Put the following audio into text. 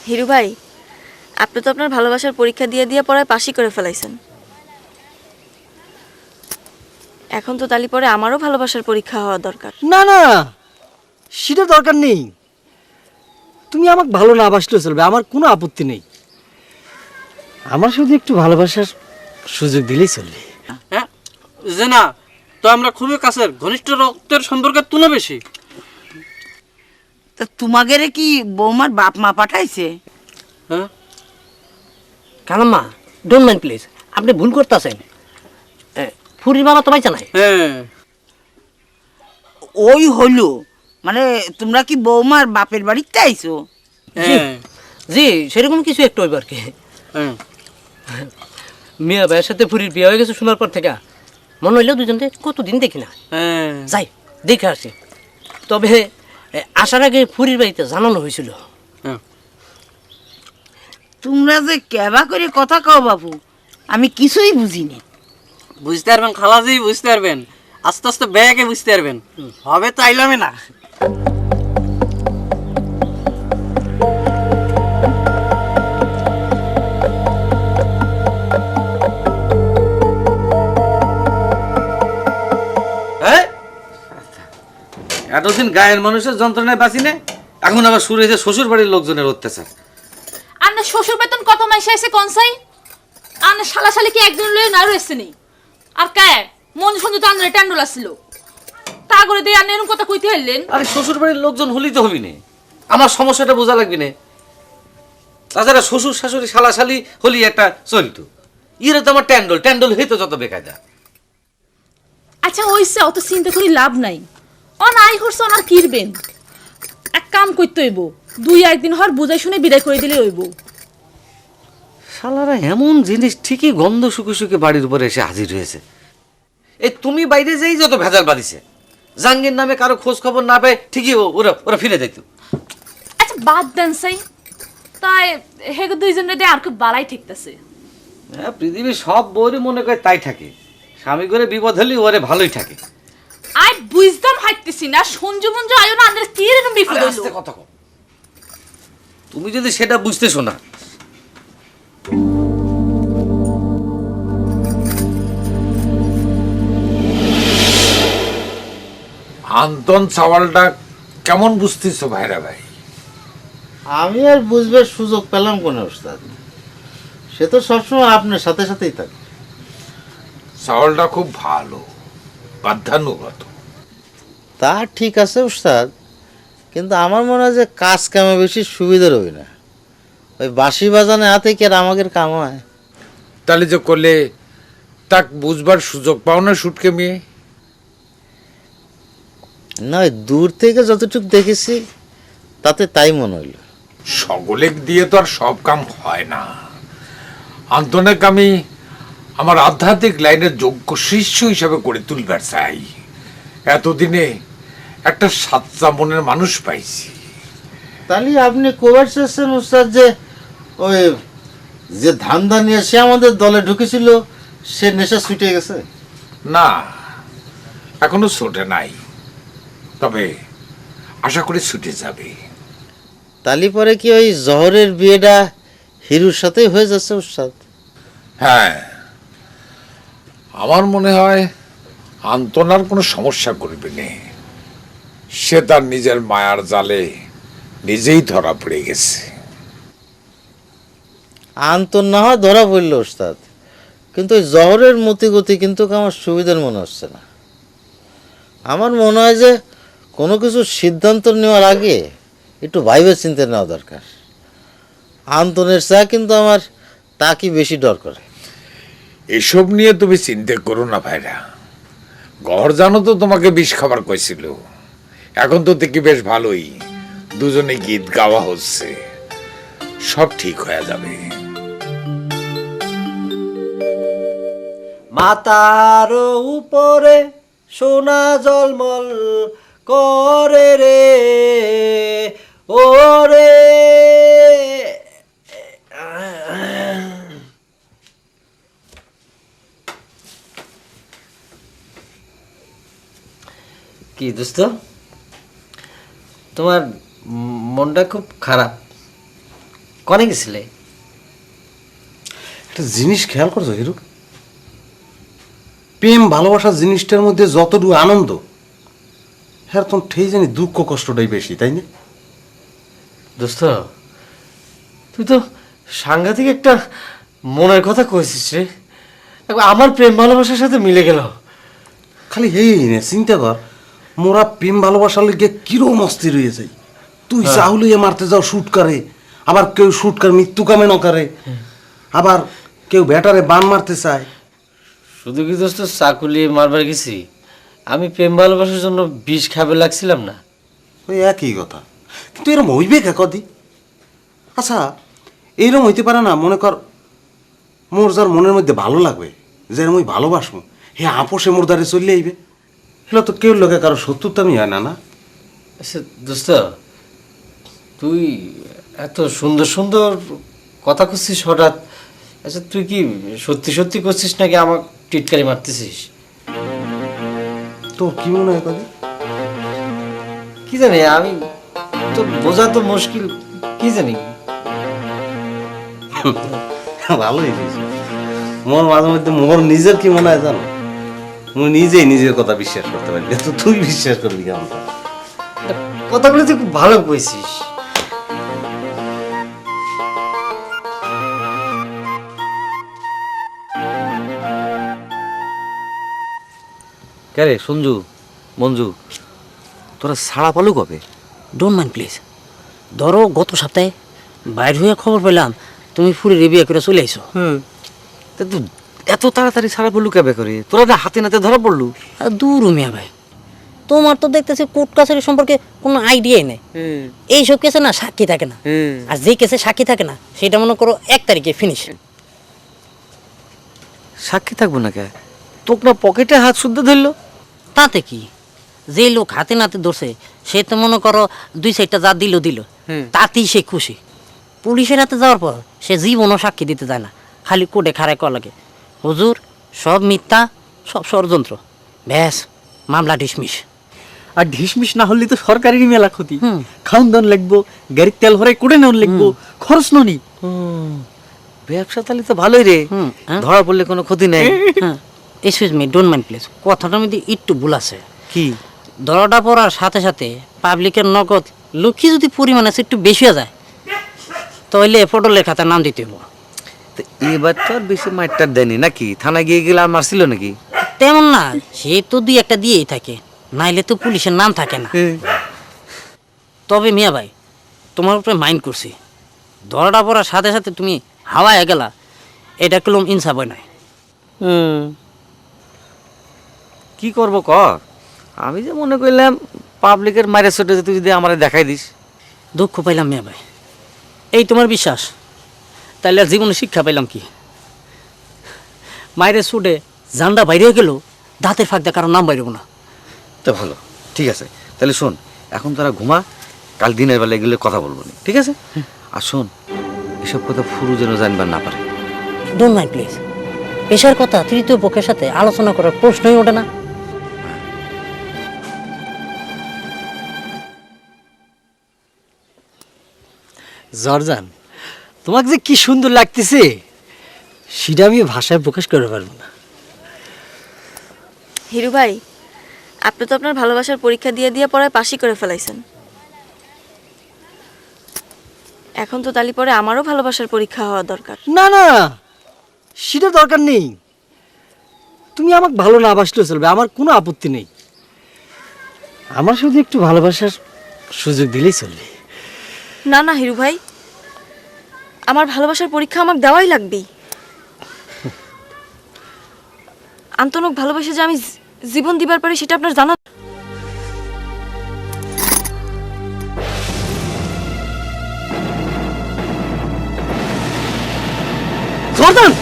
হিরু ভাই, আপনি তো আপনার ভালোবাসার পরীক্ষা দিয়ে দিয়ে পড়ায় পাশই করে ফেলাইছেন। এখন তো তালি পরে আমারও ভালোবাসার পরীক্ষা হওয়া দরকার। না না, সেটা দরকার নেই। তুমি আমাকে ভালো না বাসলেও চলবে, আমার কোনো আপত্তি নেই। আমার শুধু একটু ভালোবাসার সুযোগ দিলেই চলবে। হ্যাঁ যে না, তো আমরা খুবই কাছের, ঘনিষ্ঠ রক্তের সম্পর্কের তুলে বেশি। তা তোমাদের কি বৌমার বাপ মা পাঠাইছে? হ্যাঁ কালাম্মা, ডোন্ট মাইন্ড প্লিজ, আপনি ভুল করতেছেন। ফুরির বাবা তোমায় জানাই। হ্যাঁ ওই হলো, মানে তোমরা কি বৌমার বাপের বাড়িতে আইছো? হ্যাঁ জি, সেরকম কিছু একটু হইব আর কি। হ্যাঁ মিয়া ভাইয়ের সাথে ফুরির বিয়ে হয়ে গেছে শোনার পর থেকে মনে হইলো দুজনকে কতদিন দেখি না। হ্যাঁ যাই দেখে আসি। তবে আসার আগে ফুরির বাড়িতে জানানো হয়েছিল। হ্যাঁ তোমরা যে কেবা করে কথা কও বাবু, আমি কিছুই বুঝিনি। বুঝতে পারবেন খালাজি, বুঝতে পারবেন, আস্তে আস্তে ব্যাগে বুঝতে পারবেন। হবে তো আইলামে না। এতদিন গায়ের মানুষের যন্ত্রণায় বাঁচি না, এখন আবার শুরু হয়েছে শ্বশুর বাড়ির লোকজনের অত্যাচার। আন্না শ্বশুর বেতন কত মাসে এসে কনসাই? আন্না শালাশালি কি একজন লয়ে না রয়েছে নি? আর কে মন সন্ধু তো আন্নারে ট্যান্ডল আসছিল, তা করে দিয়ে আন্না এরকম কথা কইতে হারলেন? আরে শ্বশুর বাড়ির লোকজন হলেই তো হবি না, আমার সমস্যাটা বোঝা লাগবে না। তাছাড়া শ্বশুর শাশুড়ি শালাশালি হলি একটা চলতো, ইরে তো আমার ট্যান্ডল ট্যান্ডল হইতো যত বেকায়দা। আচ্ছা ওইসে অত চিন্তা করি লাভ নাই, অন আই করছে অনার কিরবেন। এক কাম করতে হইব, দুই একদিন হর বুঝাই শুনে বিদায় করে দিলে হইব। শালারা এমন জিনিস ঠিকই গন্ধ শুকে শুকে বাড়ির উপরে এসে হাজির হয়েছে। এই তুমি বাইরে যেই যত ভেজাল বাঁধিছে, জাঙ্গির নামে কারো খোঁজ খবর না পায় ঠিকই ওরা ওরা ফিরে যাইতো। আচ্ছা বাদ দেন সাই, তাই হেগে দুইজনে দিয়ে আর কি বালাই ঠিকতেছে। হ্যাঁ, পৃথিবীর সব বউরই মনে করে তাই থাকে, স্বামী করে বিপদ হলে ওরে ভালোই থাকে। আই বুঝতাম হাইতেছি না, সঞ্জু মঞ্জু আয়ো না আন্দের কি এরকম বিপদ হইলো? আস্তে কথা কও, তুমি যদি সেটা বুঝতেছো না। আন্তন চাওয়ালটা কেমন বুঝতেছ ভাইরা ভাই? আমি আর বুঝবার সুযোগ পেলাম কোন ওস্তাদ? সে তো সবসময় আপনার সাথে সাথেই থাকে। চাওয়ালটা খুব ভালো, বাধ্যানুগত। তা ঠিক আছে ওস্তাদ, কিন্তু আমার মনে হয় যে কাজ কামে বেশি সুবিধার হই না। ওই বাঁশি বাজানে হাতে কি আর আমাদের কাম হয়? তাহলে যে করলে তাক বুঝবার সুযোগ পাও না সুটকে মেয়ে? নয়, দূর থেকে যতটুকু দেখেছি তাতে তাই মনে হইল। সকলে দিয়ে তো আর সব কাম হয় না। আন্তনেক আমি আমার আধ্যাত্মিক লাইনের যোগ্য শিষ্য হিসাবে করে তুলবার চাই। এতদিনে একটা সাচ্চা মনের মানুষ পাইছি। তাহলে আপনি কবার চেয়েছেন ওস্তাদ যে ওই যে ধান্দা নিয়ে সে আমাদের দলে ঢুকেছিল সে নেশা ছুটে গেছে? না, এখনো ছোটে নাই, তবে আশা করি ছুটে যাবে। তালি পরে কি ওই জহরের বিয়েটা হিরুর সাথেই হয়ে যাচ্ছে ওস্তাদ? হ্যাঁ, আমার মনে হয় আন্তনার কোনো সমস্যা করবে না। সে তার নিজের মায়ার জালে নিজেই ধরা পড়ে গেছে। আন্তর না হয় ধরা পড়ল ওস্তাদ, কিন্তু ওই জহরের মতিগতি কিন্তু আমার সুবিধার মনে হচ্ছে না। আমার মনে হয় যে কোনো কিছু সিদ্ধান্ত নেওয়ার আগে একটু ভাইবে চিন্তা নেওয়া দরকার। আন্তনের চা কিন্তু আমার তাকে বেশি ডর করে। এসব নিয়ে তুমি চিন্তা করো না ভাইরা। ঘর জানো তো তোমাকে বিষ খাবার কইছিল, এখন তো দেখি বেশ ভালোই, দুজনে গীত গাওয়া হচ্ছে, সব ঠিক হয়ে যাবে। মাতার উপরে সোনা জলমল করে রে ওরে। কি দোস্ত, তোমার মনটা খুব খারাপ? কনে গেছিলে? একটা জিনিস খেয়াল করছো হিরু, প্রেম ভালোবাসার জিনিসটার মধ্যে যতটুকু আনন্দ, হ্যাঁ তখন ঠিক জানি দুঃখ কষ্টটাই বেশি, তাই না? দোস্ত, তুই তো সাংঘাতিক একটা মনের কথা কইছিস রে। একবার আমার প্রেম ভালোবাসার সাথে মিলে গেল। খালি হেই না, চিন্তা কর, মোরা প্রেম ভালোবাসার লিগে কিরম অস্থির হয়ে যাই। তুই চাহুলিয়ে মারতে যাও শুট করে, আবার কেউ শুট করে মৃত্যু কামে ন করে, আবার কেউ ব্যাটারে বান মারতে চায়। শুধু কি দোস্ত চাকুলিয়ে মারবার গেছি, আমি প্রেম ভালোবাসার জন্য বিষ খাবে লাগছিলাম না। ওই একই কথা, কিন্তু এরম হইবে কে কদি? আচ্ছা, এইরকম হইতে পারে না, মনে কর মোর যার মনের মধ্যে ভালো লাগবে, যে আমি ভালোবাসবো, হে আপোষে মোর দ্বারে চলে আইবে, এগুলো তো কেউ লোকে কারো শত্রুতা আমি হয় না। না আচ্ছা দোস্ত, তুই এত সুন্দর সুন্দর কথা করছিস হঠাৎ। আচ্ছা তুই কি সত্যি সত্যি করছিস নাকি আমার টিটকারি মারতেছিস? তোর কি মনে হয় কদি? কি জানি, আমি তো বোঝা তো মুশকিল, কি জানি। ভালোই হয়েছে। মোর মাঝে মধ্যে মোর নিজের কি মনে হয় জানো, মুই নিজেই নিজের কথা বিশ্বাস করতে পারি না, তো তুই বিশ্বাস করবি কেমন? কথাগুলো তুই খুব ভালো কইছিস। কে রে সঞ্জু, মঞ্জু, তোরা ছাড়া পালু কবে? Don't mind please. ধরো গত সপ্তাহে বাইর হয়ে খবর পেলাম তুমি ফুরির বিয়ে করে চলে আইছো। তা তুই এত তাড়াতাড়ি ছাড়া পালু কবে করে? তোরা না হাতে নাতে ধরা পড়লু। আর দূর মিয়া ভাই, তোমার তো দেখতেছি কোর্ট কাছারি সম্পর্কে কোনো আইডিয়াই নেই। এইসব কেসে না সাক্ষী থাকে না, আর যে কেসে সাক্ষী থাকে না সেটা মনে করো 1 তারিখে ফিনিশ। সাক্ষী থাকবো না কে? তোক না পকেটে হাত শুদ্ধ ধরলো। তাতে কি, যে লোক হাতে নাতে ধরছে সে তো মনে করো 2 সাইডটা যা দিল তাতেই সে খুশি। পুলিশের হাতে যাওয়ার পর সে জীবনও সাক্ষী দিতে যায় না, খালি কোর্টে খাড়ায় করা লাগে, হুজুর সব মিথ্যা, সব ষড়যন্ত্র, ব্যাস মামলা ডিসমিস। আর ঢিসমিস না হলে তো সরকারি মেলা ক্ষতি। খাউন দান লাগবো, গাড়ির তেল ভরাই করে নেওয়ার লাগবো, খরচ ননি। ব্যবসা তাহলে তো ভালোই রে, ধরা পড়লে কোনো ক্ষতি নেই। Excuse me, don't mind please, কথাটার মধ্যে একটু ভুল আছে। কি? ধরাটা পড়ার সাথে সাথে পাবলিকের নগদ লক্ষ্মী যদি পরিমাণ আছে একটু বেশি হয়ে যায় তাহলে পটলের খাতায় নাম দিতে হবো। তো এবার তো আর বেশি মাইটার দেয়নি নাকি? থানা গিয়ে গেলে আর মারছিল নাকি? তেমন না, সে তো 2-1টা দিয়েই থাকে, নাইলে তো পুলিশের নাম থাকে না। তবে মিয়া ভাই, তোমার উপরে মাইন্ড করছি, ধরাটা পড়ার সাথে সাথে তুমি হাওয়ায় গেলা, এটা কলম ইনসাফ হয় নাই। কি করবো কর? আমি যে মনে করলাম পাবলিকের মায়ের ছোটে তুই যদি আমার দেখাই দিস। দুঃখ পাইলাম মিয়া ভাই, এই তোমার বিশ্বাস, তাইলে আর জীবনে শিক্ষা পাইলাম কি? মায়ের ছুটে জানটা বাইরে গেল, দাঁতের ফাঁক দিয়ে কারো নাম বাইরব না। তো ভালো, ঠিক আছে, তাহলে শোন, এখন তারা ঘুমা, কাল দিনের বেলা এগুলো কথা বলবো না, ঠিক আছে? আর শোন, এসব কথা ফুরু যেন জানবার না পারে। ডোন্ট মাইন্ড প্লিজ, পেশার কথা তৃতীয় পক্ষের সাথে আলোচনা করার প্রশ্নই ওঠে না। জর্জান, তোমাকে যে কি সুন্দর লাগতেছে সেটা আমি ভাষায় প্রকাশ করতে পারবো না। হিরু ভাই, আপনি তো আপনার ভালোবাসার পরীক্ষা দিয়ে দিয়ে পড়ায় পাশই করে ফেলাইছেন। এখন তো তালি পরে আমারও ভালোবাসার পরীক্ষা হওয়া দরকার। না না, সেটা দরকার নেই। তুমি আমাকে ভালো না বাসলেও চলবে, আমার কোনো আপত্তি নেই। আমার শুধু একটু ভালোবাসার সুযোগ দিলেই চলবে। না না হিরু ভাই, আমার ভালোবাসার পরীক্ষা আমাকে দেওয়াই লাগবে। আন্তনক ভালোবাসে যে আমি জীবন দিবার পারি সেটা আপনার জানা। জর্দান!